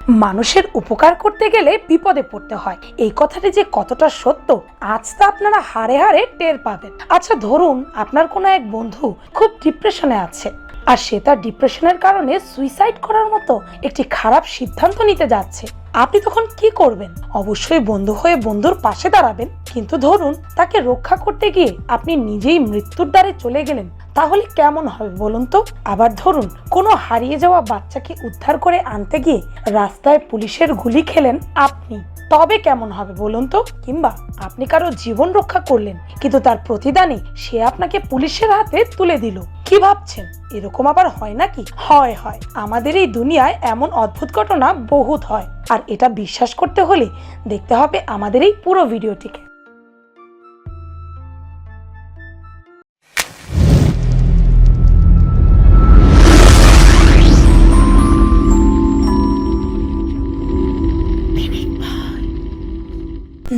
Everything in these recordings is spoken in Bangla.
মানুষের উপকার করতে গেলে বিপদে পড়তে হয়, এই কথাটি যে কতটা সত্য আজ তা আপনারা হাড়ে হাড়ে টের পাবেন। আচ্ছা, ধরুন আপনার কোনো এক বন্ধু খুব ডিপ্রেশনে আছে, আর সে তার ডিপ্রেশনের কারণে সুইসাইড করার মতো একটি খারাপ সিদ্ধান্ত নিতে যাচ্ছে। আপনি তখন কি করবেন? অবশ্যই বন্ধু হয়ে বন্ধুর পাশে দাঁড়াবেন। কিন্তু ধরুন তাকে রক্ষা করতে গিয়ে আপনি নিজেই মৃত্যুর দ্বারে চলে গেলেন, তাহলে কেমন হবে বলুন তো? আবার ধরুন কোনো হারিয়ে যাওয়া বাচ্চাকে উদ্ধার করে আনতে গিয়ে রাস্তায় পুলিশের গুলি খেলেন আপনি, তবে কেমন হবে বলুন তো? কিংবা আপনি কারো জীবন রক্ষা করলেন, কিন্তু তার প্রতিদানে সে আপনাকে পুলিশের হাতে তুলে দিল। কি ভাবছেন এরকম আবার হয় নাকি? হয়। আমাদের এই দুনিয়ায় এমন অদ্ভুত ঘটনা বহুত হয়, আর এটা বিশ্বাস করতে হলে দেখতে হবে আমাদের এই পুরো ভিডিওটিকে।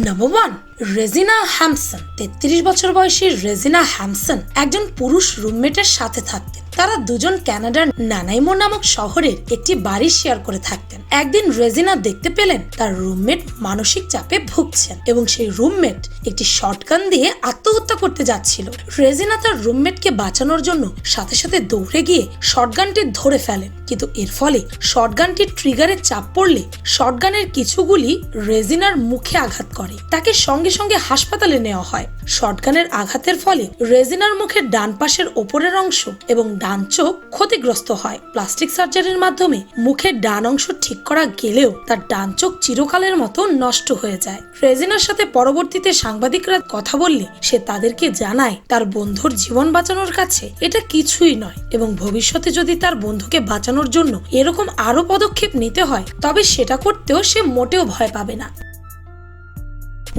নাম্বার 1, রেজিনা হ্যামসন। 33 বছর বয়সী রেজিনা হ্যামসন একজন পুরুষ রুমমেটের সাথে থাকতেন। তারা দুজন কানাডার নানাইমো নামক শহরের একটি বাড়ি শেয়ার করে থাকতেন। একদিন রেজিনা দেখতে পেলেন তার রুমমেট মানসিক চাপে ভুগছেন এবং সেই রুমমেট একটি শটগান দিয়ে আত্মহত্যা করতে যাচ্ছিল। রেজিনা তার রুমমেটকে বাঁচানোর জন্য সাথে সাথে দৌড়ে গিয়ে শটগানটি ধরে ফেলেন, কিন্তু এর ফলে শটগানটির ট্রিগারে চাপ পড়লে শটগানের কিছু গুলি রেজিনার মুখে আঘাত করে। তাকে সঙ্গে সঙ্গে হাসপাতালে নেওয়া হয়। শটগানের আঘাতের ফলে রেজিনার মুখের ডান পাশের ওপরের অংশ এবং ডান চোখ ক্ষতিগ্রস্ত হয়। প্লাস্টিক সার্জারির মাধ্যমে মুখের ডান অংশ ঠিক করা গেলেও তার ডান চোখ চিরকালের মতো নষ্ট হয়ে যায়। রেজিনার সাথে পরবর্তীতে সাংবাদিকরা কথা বললে সে তাদেরকে জানায় তার বন্ধুর জীবন বাঁচানোর কাছে এটা কিছুই নয় এবং ভবিষ্যতে যদি তার বন্ধুকে বাঁচানোর জন্য এরকম আরো পদক্ষেপ নিতে হয় তবে সেটা করতেও সে মোটেও ভয় পাবে না।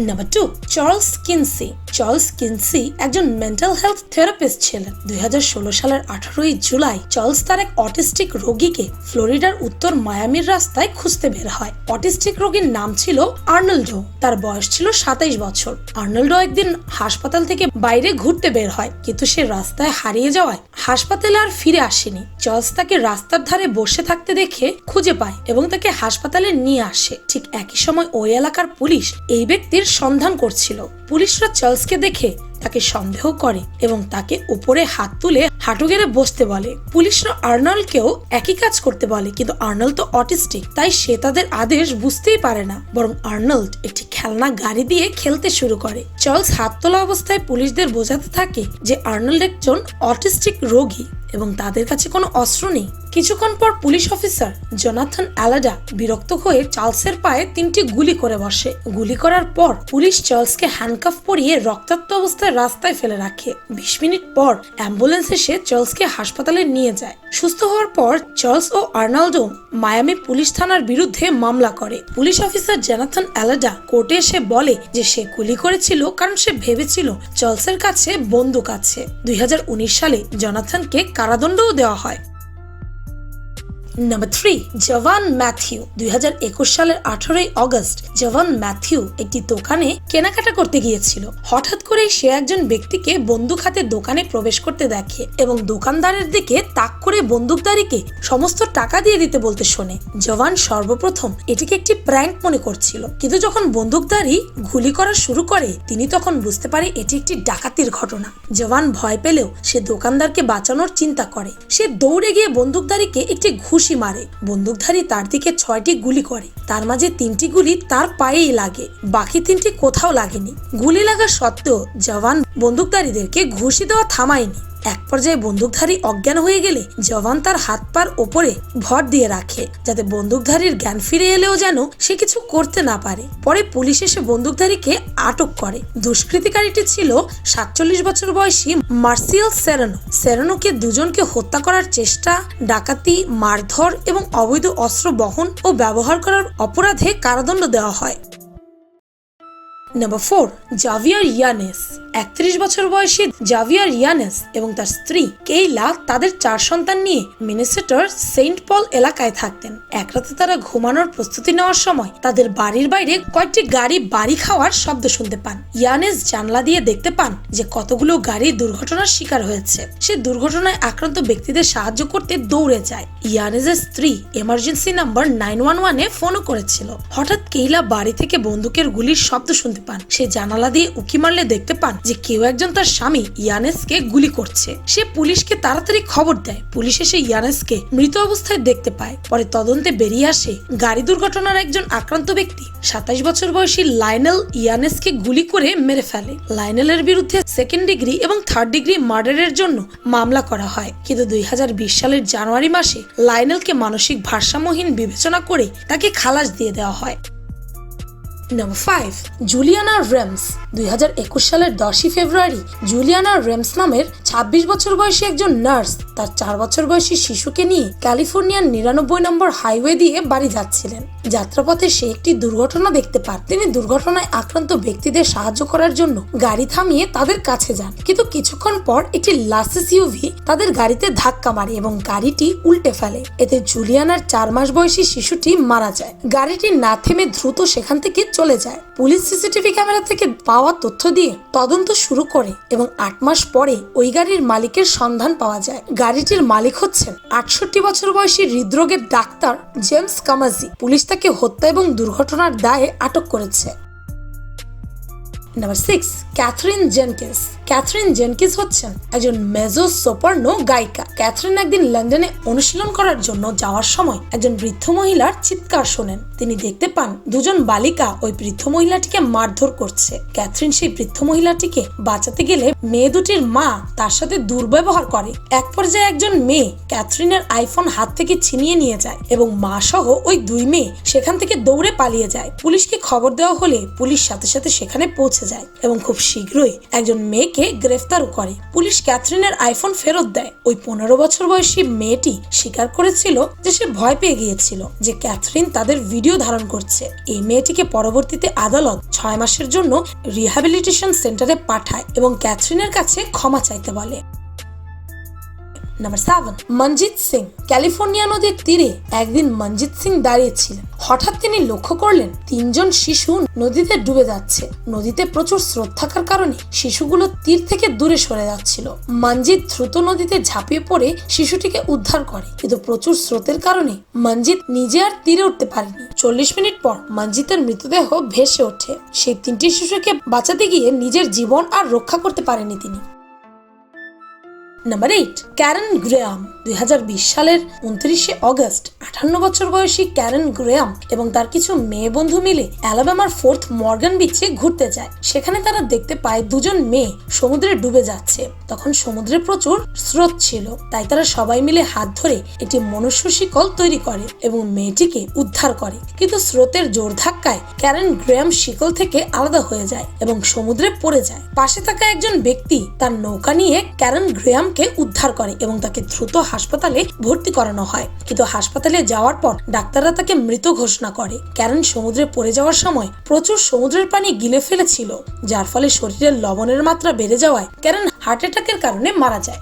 Number 2, Charles Kinsey. Charles Kinsey একজন মেন্টাল হেলথ থেরাপিস্ট ছিলেন। 2016 সালের 18 জুলাই চার্লস তার এক অটিস্টিক রোগীকে ফ্লোরিডার উত্তর মায়ামির রাস্তায় খুঁজতে বের হয়। অটিস্টিক রোগীর নাম ছিল আর্নল্ডো। তার বয়স ছিল 27 বছর। আর্নল্ডো একদিন হাসপাতাল থেকে বাইরে ঘুরতে বের হয়, কিন্তু সে রাস্তায় হারিয়ে যাওয়ায় হাসপাতালে আর ফিরে আসেনি। চার্লস তাকে রাস্তার ধারে বসে থাকতে দেখে খুঁজে পায় এবং তাকে হাসপাতালে নিয়ে আসে। ঠিক একই সময় ওই এলাকার পুলিশ এই ব্যক্তির সন্ধান করছিল। পুলিশরা চার্লসকে দেখে তাকে সন্দেহ করে এবং তাকে উপরে হাত তুলে হাঁটু গেড়ে বসতে বলে। পুলিশরা আর্নল্ডকেও একই কাজ করতে বলে, কিন্তু আর্নল্ড তো অটিস্টিক, তাই সে তাদের আদেশ বুঝতেই পারে না, বরং আর্নল্ড একটি খেলনা গাড়ি দিয়ে খেলতে শুরু করে। চার্লস হাত তোলা অবস্থায় পুলিশদের বোঝাতে থাকে যে আর্নল্ড একজন অটিস্টিক রোগী এবং তাদের কাছে কোনো অস্ত্র নেই। কিছুক্ষণ পর পুলিশ অফিসার জোনাথন অ্যালাডা বিরক্ত হয়ে চার্লসের পায়ে 3টি গুলি করে বসে। গুলি করার পর পুলিশ চার্লসকে হ্যান্ডকাফ পরিয়ে রক্তাক্ত অবস্থায় রাস্তায় ফেলে রাখে। 20 মিনিট পর অ্যাম্বুলেন্স এসে চার্লসকে হাসপাতালে নিয়ে যায়। সুস্থ হওয়ার পর চার্লস ও আর্নল্ডো মায়ামি পুলিশ থানার বিরুদ্ধে মামলা করে। পুলিশ অফিসার জোনাথন অ্যালাডা কোর্টে এসে বলে যে সে গুলি করেছিল কারণ সে ভেবেছিল চার্লসের কাছে বন্দুক আছে। 2019 সালে জোনাথনকে কারাদণ্ডও দেওয়া হয়। Number 3, জভান Matthew. 2021 সালের 18 অগস্ট জভান ম্যাথিউ একটি দোকানে কেনাকাটা করতে গিয়েছিল। হঠাৎ করে সে একজন ব্যক্তিকে বন্দুক হাতে দোকানে প্রবেশ করতে দেখে এবং দোকানদারের দিকে তাক করে বন্দুকধারীকে সমস্ত টাকা দিয়ে দিতে বলতে শোনে। জভান সর্বপ্রথম এটিকে একটি প্র্যাঙ্ক মনে করছিল, কিন্তু যখন বন্দুকধারী গুলি করা শুরু করে তিনি তখন বুঝতে পারে এটি একটি ডাকাতির ঘটনা। জভান ভয় পেলেও সে দোকানদারকে বাঁচানোর চিন্তা করে। সে দৌড়ে গিয়ে বন্দুকধারীকে একটি ঘুষি মারে। বন্দুকধারী তার দিকে 6টি গুলি করে, তার মাঝে 3টি গুলি তার পায়েই লাগে, বাকি 3টি কোথাও লাগেনি। গুলি লাগা সত্ত্বেও জওয়ান বন্দুকধারীদেরকে ঘুষি দেওয়া থামায়নি। এক পর্যায়ে বন্দুকধারী অজ্ঞান হয়ে গেলে জওয়ান তার হাত পার ওপরে ভর দিয়ে রাখে, যাতে বন্দুকধারীর জ্ঞান ফিরে এলেও যেন সে কিছু করতে না পারে। পরে পুলিশ এসে বন্দুকধারীকে আটক করে। দুষ্কৃতিকারীটি ছিল 47 বছর বয়সী মার্সিয়াল সেরানো। সেরানোকে দুজনকে হত্যা করার চেষ্টা, ডাকাতি, মারধর এবং অবৈধ অস্ত্র বহন ও ব্যবহার করার অপরাধে কারাদণ্ড দেওয়া হয়। Number 4, Javier ইয়ানেস। 31 বছর বয়সী জাভিয়ার ইয়ানেস এবং তার স্ত্রী কেইলা তাদের 4 সন্তান নিয়ে মিনেসোটার সেন্ট পল এলাকায় থাকতেন। এক রাতে তারা ঘুমানোর প্রস্তুতি নেওয়ার সময় তাদের বাড়ির বাইরে কয়েকটি গাড়ি বাড়ি খাওয়ার শব্দ শুনতে পান। ইয়ানেস জানলা দিয়ে দেখতে পান যে কতগুলো গাড়ি দুর্ঘটনার শিকার হয়েছে। সে দুর্ঘটনায় আক্রান্ত ব্যক্তিদের সাহায্য করতে দৌড়ে যায়। ইয়ানেসের স্ত্রী এমার্জেন্সি নাম্বার 911-এ ফোনও করেছিল। হঠাৎ কেইলা বাড়ি থেকে বন্দুকের গুলির শব্দ শুনতে পান। সে জানালা দিয়ে উকি মারলে দেখতে পান যে কেউ একজন তার স্বামী ইয়ানেসকে গুলি করছে। সে পুলিশকে তাড়াতাড়ি খবর দেয়। পুলিশ এসে ইয়ানেসকে মৃত অবস্থায় দেখতে পায়। পরে তদন্তে বেরিয়ে আসে গাড়ি দুর্ঘটনার একজন আক্রান্ত ব্যক্তি 27 বছর বয়সী লায়নেল ইয়ানেসকে গুলি করে মেরে ফেলে। লায়নেলের বিরুদ্ধে 2nd ডিগ্রি এবং 3rd ডিগ্রি মার্ডারের জন্য মামলা করা হয়, কিন্তু 2020 সালের জানুয়ারি মাসে লায়নেলকে মানসিক ভারসাম্যহীন বিবেচনা করে তাকে খালাস দিয়ে দেওয়া হয়। Number 5, Juliana রেমস। 2021 সালের 10 ফেব্রুয়ারি জুলিয়ানা রেমস নামের 26 বছর বয়সী একজন নার্স তার 4 বছর বয়সী শিশুকে নিয়ে ক্যালিফোর্নিয়ার 99 নম্বর হাইওয়ে দিয়ে বাড়ি যাচ্ছিলেন। যাত্রাপথে সে একটি দুর্ঘটনা দেখতে পান। তিনি দুর্ঘটনায় আক্রান্ত ব্যক্তিদের সাহায্য করার জন্য গাড়ি থামিয়ে তাদের কাছে যান, কিন্তু কিছুক্ষণ পর একটি লাসেস ইউভি তাদের গাড়িতে ধাক্কা মারে এবং গাড়িটি উল্টে ফেলে। এতে জুলিয়ানার 4 মাস বয়সী শিশুটি মারা যায়। গাড়িটি না থেমে দ্রুত সেখান থেকে চলে যায়। পুলিশ সিসিটিভি ক্যামেরা থেকে পাওয়া তথ্য দিয়ে তদন্ত শুরু করে এবং 8 মাস পরে ওই গাড়ির মালিকের সন্ধান পাওয়া যায়। গাড়িটির মালিক হচ্ছেন 68 বছর বয়সী হৃদরোগের ডাক্তার জেমস কামাজি। পুলিশ তাকে হত্যা এবং দুর্ঘটনার দায়ে আটক করেছে। Number 6, Catherine Jenkins. Catherine Jenkins হচ্ছেন একজন মেজো সোপ্রানো গায়িকা। ক্যাথরিন একদিন লন্ডনে অনুশীলন করার জন্য যাওয়ার সময় একজন বৃদ্ধ মহিলার চিৎকার শোনেন। তিনি দেখতে পান 2 জন বালিকা ওই বৃদ্ধ মহিলাটিকে মারধর করছে। ক্যাথরিন সেই বৃদ্ধ মহিলাটিকে বাঁচাতে গেলে মেয়ে দুটির মা তার সাথে দুর্ব্যবহার করে। এক পর্যায়ে একজন মেয়ে ক্যাথরিনের আইফোন হাত থেকে ছিনিয়ে নিয়ে যায় এবং মা সহ ওই 2 মেয়ে সেখান থেকে দৌড়ে পালিয়ে যায়। পুলিশকে খবর দেওয়া হলে পুলিশ সাথে সাথে সেখানে পৌঁছে যায় এবং খুব শীঘ্রই একজন মেয়েকে গ্রেফতার করে। পুলিশ ক্যাথরিনের আইফোন ফেরত দেয়। ওই 15 বছর বয়সী মেয়েটি স্বীকার করেছিল যে সে ভয় পেয়ে গিয়েছিল যে ক্যাথরিন তাদের ভিডিও ধারণ করছে। এই মেয়েটিকে পরবর্তীতে আদালত 6 মাসের জন্য রিহ্যাবিলিটেশন সেন্টারে পাঠায় এবং ক্যাথরিনের কাছে ক্ষমা চাইতে বলে। নাম্বার 7, মনজিৎ সিং। ক্যালিফোর্নিয়া নদীর তীরে একদিন মনজিৎ সিং দাঁড়িয়েছিলেন। হঠাৎ তিনি লক্ষ্য করলেন 3 জন শিশু নদীতে ডুবে যাচ্ছে। নদীতে প্রচুর স্রোত থাকার কারণে শিশুগুলো তীর থেকে দূরে সরে যাচ্ছিল। মনজিৎ দ্রুত নদীতে ঝাঁপিয়ে পড়ে শিশুটিকে উদ্ধার করে, কিন্তু প্রচুর স্রোতের কারণে মনজিৎ নিজে আর তীরে উঠতে পারেনি। 40 মিনিট পর মনজিতের মৃতদেহ ভেসে ওঠে। সেই 3টি শিশুকে বাঁচাতে গিয়ে নিজের জীবন আর রক্ষা করতে পারেনি তিনি। Number 8, Karen গ্রেয়াম। 2020 সালের 29 অগস্ট 58 বছর বয়সী ক্যারেন গ্রেয়াম এবং তার কিছু মেয়ে বন্ধু মিলে অ্যালাবামার 4th মর্গান বিচে ঘুরতে যায়। সেখানে তারা দেখতে পায় 2 জন মেয়ে সমুদ্রে ডুবে যাচ্ছে। তখন সমুদ্রে প্রচুর স্রোত ছিল, তাই তারা সবাই মিলে হাত ধরে একটি মনুষ্য শিকল তৈরি করে এবং মেয়েটিকে উদ্ধার করে। কিন্তু স্রোতের জোর ধাক্কায় ক্যারেন গ্রেয়াম শিকল থেকে আলাদা হয়ে যায় এবং সমুদ্রে পড়ে যায়। পাশে থাকা একজন ব্যক্তি তার নৌকা নিয়ে ক্যারেন গ্রেয়ামকে উদ্ধার করে এবং তাকে দ্রুত হাসপাতালে ভর্তি করানো হয়, কিন্তু হাসপাতালে যাওয়ার পর ডাক্তাররা তাকে মৃত ঘোষণা করে। ক্যারেন সমুদ্রে পড়ে যাওয়ার সময় প্রচুর সমুদ্রের পানি গিলে ফেলেছিল, যার ফলে শরীরের লবণের মাত্রা বেড়ে যাওয়ায় ক্যারেন হার্ট অ্যাটাকের কারণে মারা যায়।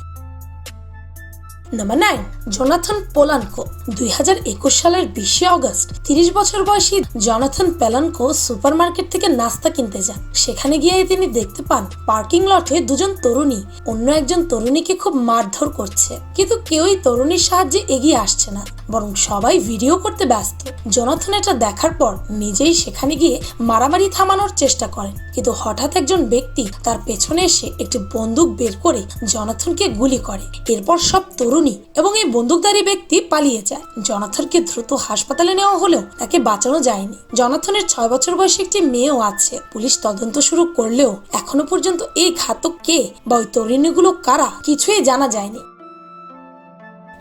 Number 9, Jonathan পোলানকো। 2021 সালের 20 অগস্ট 30 বছর বয়সী জোনাথন পোলানকো সুপারমার্কেট থেকে নাস্তা কিনতে যান। সেখানে গিয়ে তিনি দেখতে পান পার্কিং লটে 2 জন তরুণী অন্য একজন তরুণীকে খুব মারধর করছে, কিন্তু কেউই তরুণীর সাহায্যে এগিয়ে আসছে না, বরং সবাই ভিডিও করতে ব্যস্ত। জোনাথন এটা দেখার পর নিজেই সেখানে গিয়ে মারামারি থামানোর চেষ্টা করেন, কিন্তু হঠাৎ একজন ব্যক্তি তার পেছনে এসে একটি বন্দুক বের করে জোনাথনকে গুলি করে। এরপর সব তরুণী এবং এই বন্দুকধারী ব্যক্তি পালিয়ে যায়। জোনাথনকে দ্রুত হাসপাতালে নেওয়া হলেও তাকে বাঁচানো যায়নি। জোনাথনের 6 বছর বয়সী একটি মেয়েও আছে। পুলিশ তদন্ত শুরু করলেও এখনো পর্যন্ত এই ঘাতক কে বা ওই তরুণীগুলো কারা কিছুই জানা যায়নি।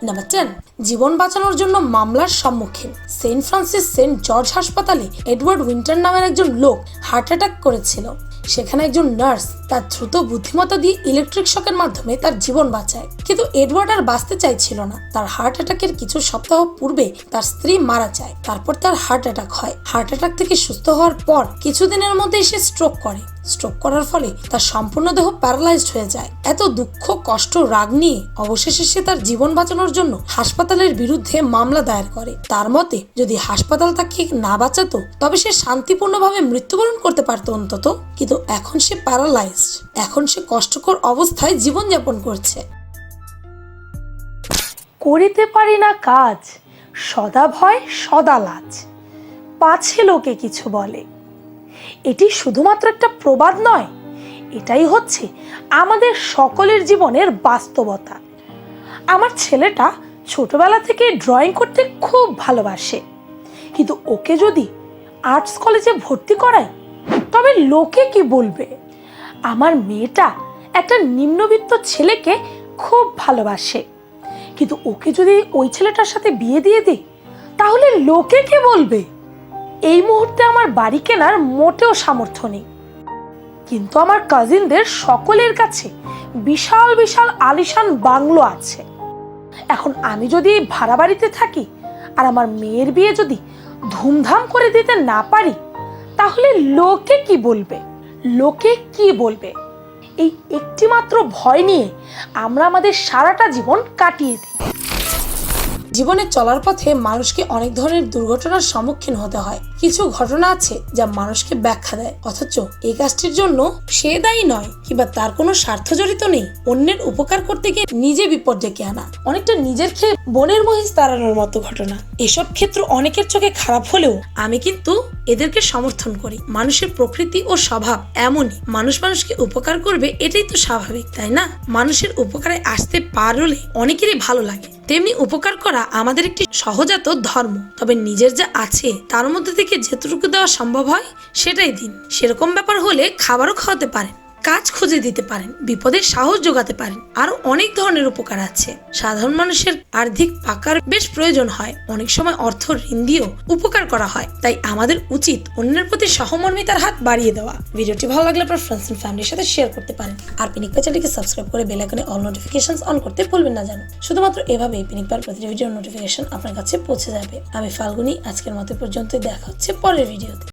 নাম্বার 10, জীবন বাঁচানোর জন্য মামলার সম্মুখীন। সেন্ট ফ্রান্সিস সেন্ট জর্জ হাসপাতালে এডওয়ার্ড উইন্টার নামের একজন লোক হার্ট অ্যাটাক করেছিল। সেখানে একজন নার্স তার দ্রুত বুদ্ধিমত্তা দিয়ে ইলেকট্রিক শকের মাধ্যমে তার জীবন বাঁচায়, কিন্তু এডওয়ার্ড আর বাঁচতে চাইছিল না। তার হার্ট অ্যাটাকের কিছু সপ্তাহ পূর্বে তার স্ত্রী মারা যায়। তারপর তার হার্ট অ্যাটাক হয়। হার্ট অ্যাটাক থেকে সুস্থ হওয়ার পর কিছুদিনের মধ্যেই সে স্ট্রোক করে। স্ট্রোক করার ফলে তার সম্পূর্ণ দেহ প্যারালাইজড হয়ে যায়। এত দুঃখ, কষ্ট, রাগ নিয়ে অবশেষে সে তার জীবন বাঁচানোর জন্য হাসপাতালের বিরুদ্ধে মামলা দায়ের করে। তার মতে যদি হাসপাতাল তাকে না বাঁচাতো তবে সে শান্তিপূর্ণভাবে মৃত্যুবরণ করতে পারতো অন্তত, কিন্তু এখন সে প্যারালাইজড। এখন সে কষ্টকর অবস্থায় জীবনযাপন করছে। করিতে পারি না কাজ, সদা ভয় সদা লাজ, পাছে লোকে কিছু বলে। এটি শুধুমাত্র একটা প্রবাদ নয়, এটাই হচ্ছে আমাদের সকলের জীবনের বাস্তবতা। আমার ছেলেটা ছোটবেলা থেকে ড্রয়িং করতে খুব ভালোবাসে, কিন্তু ওকে যদি আর্টস কলেজে ভর্তি করাই তবে লোকে কি বলবে। আমার মেয়েটা একটা নিম্নবিত্ত ছেলেকে খুব ভালোবাসে, কিন্তু ওকে যদি ওই ছেলেটার সাথে বিয়ে দিয়ে দিই তাহলে লোকে কি বলবে। এই মুহূর্তে আমার বাড়ি কেনার মোটেও সামর্থ্য নেই, কিন্তু আমার কাজিনদের সকলের কাছে বিশাল বিশাল আলিশান বাংলো আছে। এখন আমি যদি এই ভাড়া বাড়িতে থাকি আর আমার মেয়ের বিয়ে যদি ধুমধাম করে দিতে না পারি তাহলে লোকে কি বলবে। লোকে কি বলবে, এই একটিমাত্র ভয় নিয়ে আমরা আমাদের সারাটা জীবন কাটিয়ে দিই। জীবনে চলার পথে মানুষকে অনেক ধরনের দুর্ঘটনার সম্মুখীন হতে হয়। কিছু ঘটনা আছে যা মানুষকে ব্যাখ্যা দেয়, অথচ এই কাজটির জন্য সে দায়ী নয় কিংবা তার কোনো স্বার্থ জড়িত নেই। অন্যের উপকার করতে গিয়ে নিজে বিপদ ডেকে আনা, অনেকটা নিজের খেয়ে বনের মহিষ তাড়ানোর মতো ঘটনা। এসব ক্ষেত্র অনেকের চোখে খারাপ হলেও আমি কিন্তু এদেরকে সমর্থন করি। মানুষের প্রকৃতি ও স্বভাব এমনই, মানুষ মানুষকে উপকার করবে এটাই তো স্বাভাবিক, তাই না? মানুষের উপকারে আসতে পারলে অনেকেরই ভালো লাগে। তেমনি উপকার করা আমাদের একটি সহজাত ধর্ম। তবে নিজের যা আছে তার মধ্যে থেকে যেটুকু দেওয়া সম্ভব হয় সেটাই দিন। সেরকম ব্যাপার হলে খাবারও খাওয়াতে পারেন, কাজ খুঁজে দিতে পারেন, বিপদের সাহস যোগাতে পারেন। আরো অনেক ধরনের উপকার আছে। সাধারণ মানুষের আর্থিক পাকার বেশ প্রয়োজন হয়, অনেক সময় অর্থ ঋণ দিয়েও উপকার করা হয়। তাই আমাদের উচিত অন্যের প্রতি সহমর্মিতার হাত বাড়িয়ে দেওয়া। ভিডিওটি ভালো লাগলে আপনার ফ্রেন্ডস এন্ড ফ্যামিলির সাথে শেয়ার করতে পারেন। আর পিনিক পাই চ্যানেলটিকে সাবস্ক্রাইব করে বেল আইকনে অল নোটিফিকেশনস অন করতে ভুলবেন না যেন। শুধুমাত্র এভাবেই পিনিক পাইয়ের প্রতিটি ভিডিওর নোটিফিকেশন আপনার কাছে পৌঁছে যাবে। আমি ফাল্গুনি, আজকের মতো পর্যন্তই। দেখা হচ্ছে পরের ভিডিওতে।